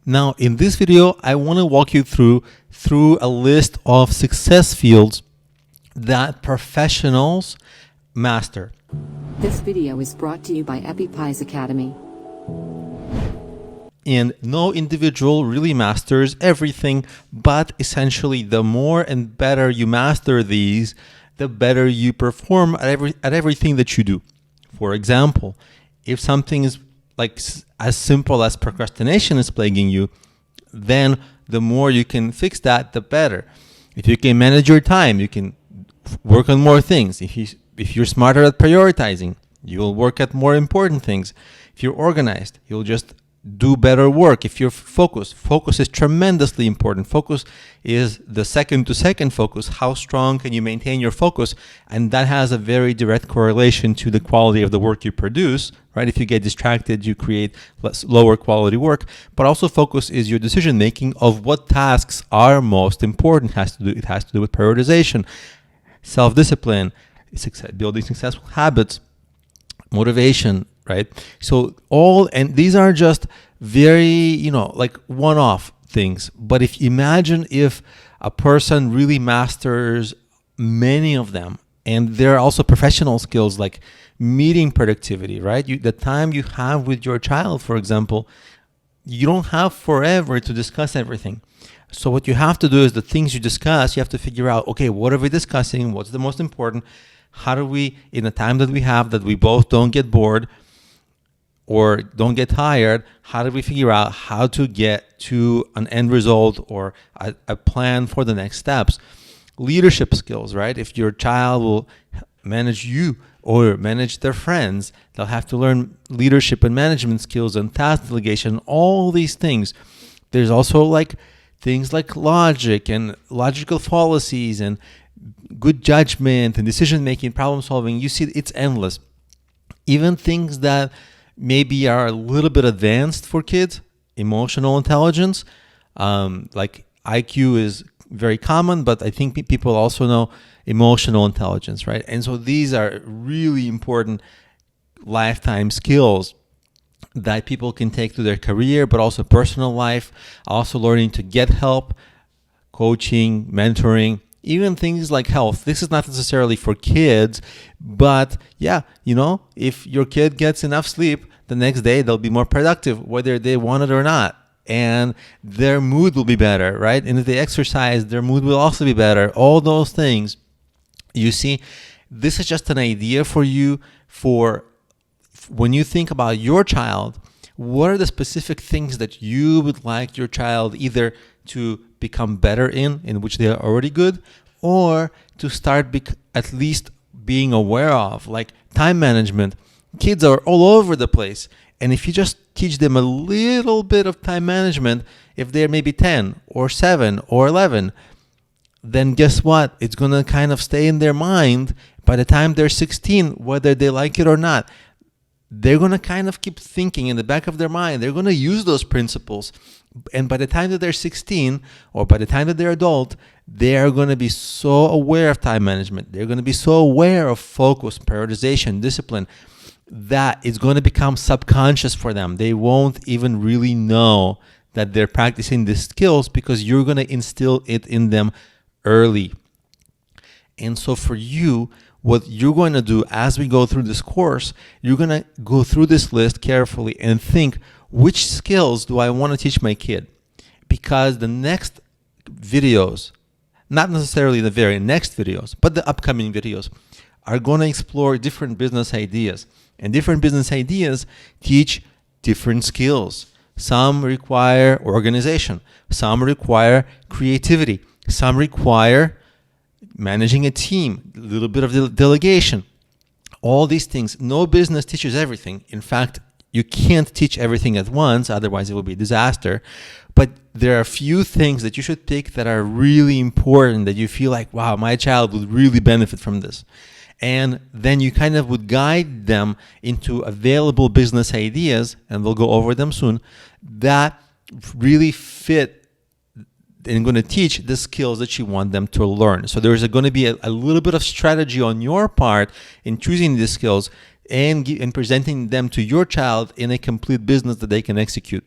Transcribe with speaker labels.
Speaker 1: Now, in this video, I want to walk you through a list of success fields that professionals master.
Speaker 2: This video is brought to you by Appy Pie Academy.
Speaker 1: And no individual really masters everything, but essentially the more and better you master these, the better you perform at everything that you do. For example, if something is like as simple as procrastination is plaguing you, then the more you can fix that, the better. If you can manage your time, you can work on more things. If you're smarter at prioritizing, you'll work at more important things. If you're organized, you'll just do better work. If you're focused is tremendously important. Focus is the second to second focus. How strong can you maintain your focus? And that has a very direct correlation to the quality of the work you produce, right? If you get distracted, you create lower quality work. But also focus is your decision making of what tasks are most important. It has to do with prioritization, self-discipline, building successful habits, motivation, right? So and these are just very, like one-off things. But imagine if a person really masters many of them, and there are also professional skills like meeting productivity, right? The time you have with your child, for example, you don't have forever to discuss everything. So what you have to do is the things you discuss, you have to figure out, okay, what are we discussing? What's the most important? How do we, in the time that we have, that we both don't get bored or don't get tired, how do we figure out how to get to an end result or a plan for the next steps? Leadership skills, right? If your child will manage you or manage their friends, they'll have to learn leadership and management skills and task delegation, all these things. There's also like things like logic and logical fallacies and good judgment and decision making, problem solving. You see, it's endless. Even things that maybe are a little bit advanced for kids, emotional intelligence, like IQ is very common, but I think people also know emotional intelligence, right? And so these are really important lifetime skills that people can take to their career, but also personal life, also learning to get help, coaching, mentoring, even things like health. This is not necessarily for kids, but yeah, if your kid gets enough sleep, the next day they'll be more productive, whether they want it or not. And their mood will be better, right? And if they exercise, their mood will also be better. All those things. You see, this is just an idea for you for when you think about your child, what are the specific things that you would like your child either to become better in which they are already good, or to start at least being aware of, like time management. Kids are all over the place. And if you just teach them a little bit of time management, if they're maybe 10 or 7 or 11, then guess what? It's going to kind of stay in their mind by the time they're 16, whether they like it or not. They're going to kind of keep thinking in the back of their mind. They're going to use those principles. And by the time that they're 16 or by the time that they're adult, they are going to be so aware of time management. They're going to be so aware of focus, prioritization, discipline, that it's going to become subconscious for them. They won't even really know that they're practicing these skills because you're going to instill it in them early. And so for you, what you're going to do as we go through this course, you're going to go through this list carefully and think, which skills do I want to teach my kid? Because the next videos, not necessarily the very next videos, but the upcoming videos, are going to explore different business ideas. And different business ideas teach different skills. Some require organization. Some require creativity. Some require managing a team, a little bit of delegation. All these things. No business teaches everything. In fact, you can't teach everything at once, otherwise it will be a disaster. But there are a few things that you should pick that are really important, that you feel like, wow, my child would really benefit from this. And then you kind of would guide them into available business ideas, and we'll go over them soon, that really fit and going to teach the skills that you want them to learn. So there's going to be a little bit of strategy on your part in choosing these skills and presenting them to your child in a complete business that they can execute.